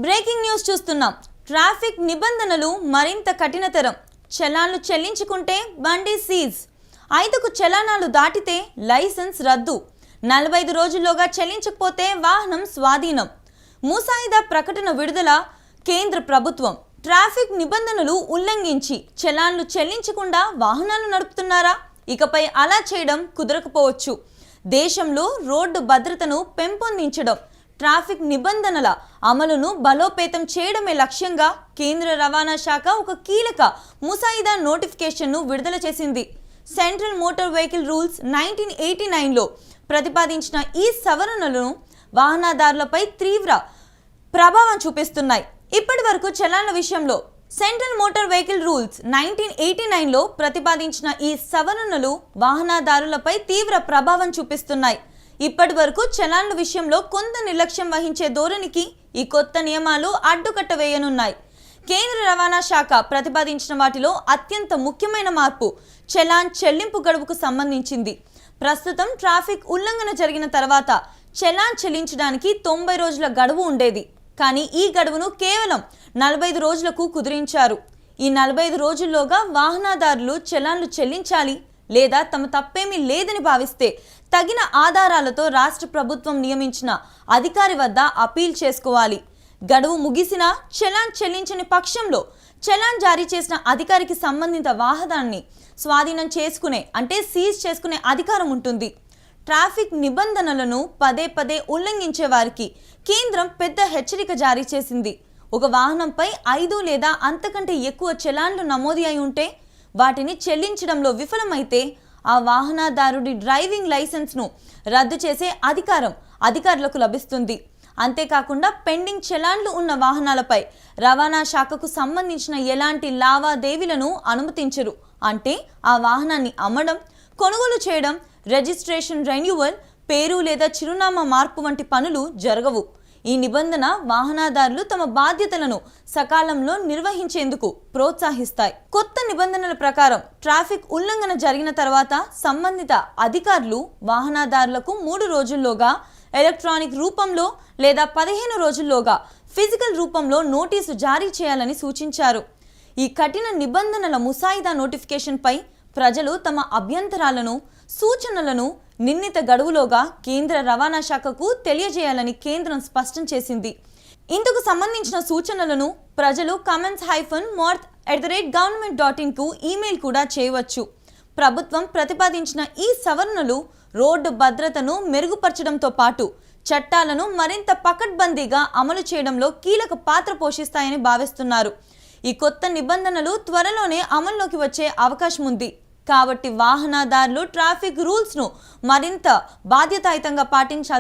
Breaking news చూస్తున్నాం. Traffic నిబంధనలు మరింత కఠినతరం. చలాన్లు చెల్లించుకుంటే బండి సీజ్. 5కు చలానాలు దాటితే లైసెన్స్ రద్దు. 45 రోజుల్లోగా చెల్లించకపోతే వాహనం స్వాధీనం. ముసాయిదా ప్రకటన విడుదల. కేంద్ర ప్రభుత్వం ట్రాఫిక్ నిబంధనలు ఉల్లంఘించి చలాన్లు చెల్లించకుండా వాహనాలు నడుపుతున్నారా? ఇకపై అలా చేయడం కుదరకపోవచ్చు. దేశంలో రోడ్డు భద్రతను పెంపొందించడం, ట్రాఫిక్ నిబంధనల అమలును బలోపేతం చేయడమే లక్ష్యంగా కేంద్ర రవాణా శాఖ ఒక కీలక ముసాయిదా నోటిఫికేషన్ను విడుదల చేసింది. సెంట్రల్ మోటార్ వెహికల్ రూల్స్ 1989లో ప్రతిపాదించిన ఈ సవరణలను వాహనదారులపై తీవ్ర ప్రభావం చూపిస్తున్నాయి. ఇప్పటి వరకు చలాన్ల విషయంలో సెంట్రల్ మోటార్ వెహికల్ రూల్స్ 1989లో ప్రతిపాదించిన ఈ సవరణలు వాహనదారులపై తీవ్ర ప్రభావం చూపిస్తున్నాయి. ఇప్పటి వరకు చలాన్ల విషయంలో కొంత నిర్లక్ష్యం వహించే ధోరణికి ఈ కొత్త నియమాలు అడ్డుకట్ట వేయనున్నాయి. కేంద్ర రవాణా శాఖ ప్రతిపాదించిన వాటిలో అత్యంత ముఖ్యమైన మార్పు చలాన్ చెల్లింపు గడువుకు సంబంధించింది. ప్రస్తుతం ట్రాఫిక్ ఉల్లంఘన జరిగిన తర్వాత చలాన్ చెల్లించడానికి 90 రోజుల గడువు ఉండేది. కానీ ఈ గడువును కేవలం 45 రోజులకు కుదిరించారు. ఈ 45 రోజుల్లోగా వాహనదారులు చలాన్లు చెల్లించాలి లేదా తమ తప్పేమీ లేదని భావిస్తే తగిన ఆధారాలతో రాష్ట్ర ప్రభుత్వం నియమించిన అధికారి వద్ద అపీల్ చేసుకోవాలి. గడువు ముగిసినా చలాన్ చెల్లించని పక్షంలో చలాన్ జారీ చేసిన అధికారికి సంబంధిత వాహనాన్ని స్వాధీనం చేసుకునే సీజ్ చేసుకునే అధికారం ఉంటుంది. ట్రాఫిక్ నిబంధనలను పదే పదే ఉల్లంఘించే వారికి కేంద్రం పెద్ద హెచ్చరిక జారీ చేసింది. ఒక వాహనంపై 5 లేదా అంతకంటే ఎక్కువ చలాన్లు నమోదు అయి ఉంటే వాటిని చెల్లించడంలో విఫలమైతే ఆ వాహనదారుడి డ్రైవింగ్ లైసెన్స్ను రద్దు చేసే అధికారం అధికారులకు లభిస్తుంది. అంతేకాకుండా పెండింగ్ చలాన్లు ఉన్న వాహనాలపై రవాణా శాఖకు సంబంధించిన ఎలాంటి లావాదేవీలను అనుమతించరు. అంటే ఆ వాహనాన్ని అమ్మడం, కొనుగోలు చేయడం, రిజిస్ట్రేషన్ రెన్యువల్, పేరు లేదా చిరునామా మార్పు వంటి పనులు జరగవు. ఈ నిబంధన వాహనదారులు తమ బాధ్యతలను సకాలంలో నిర్వహించేందుకు ప్రోత్సహిస్తాయి. కొత్త నిబంధనల ప్రకారం ట్రాఫిక్ ఉల్లంఘన జరిగిన తర్వాత సంబంధిత అధికారులు వాహనదారులకు 3 రోజుల్లోగా ఎలక్ట్రానిక్ రూపంలో లేదా 15 రోజుల్లోగా ఫిజికల్ రూపంలో నోటీసు జారీ చేయాలని సూచించారు. ఈ కఠిన నిబంధనల ముసాయిదా నోటిఫికేషన్పై ప్రజలు తమ అభ్యంతరాలను, సూచనలను నిర్ణీత గడువులోగా కేంద్ర రవాణా శాఖకు తెలియజేయాలని కేంద్రం స్పష్టం చేసింది. ఇందుకు సంబంధించిన సూచనలను ప్రజలు comments-morth@government.in కు ఈమెయిల్ కూడా చేయవచ్చు. ప్రభుత్వం ప్రతిపాదించిన ఈ సవరణలు రోడ్డు భద్రతను మెరుగుపరచడంతో పాటు చట్టాలను మరింత పకడ్బందీగా అమలు చేయడంలో కీలక పాత్ర పోషిస్తాయని భావిస్తున్నారు. ఈ కొత్త నిబంధనలు త్వరలోనే అమల్లోకి వచ్చే అవకాశం ఉంది. కాబట్టి వాహనదారులు ట్రాఫిక్ రూల్స్ను మరింత బాధ్యతాయుతంగా పాటించాల్సిన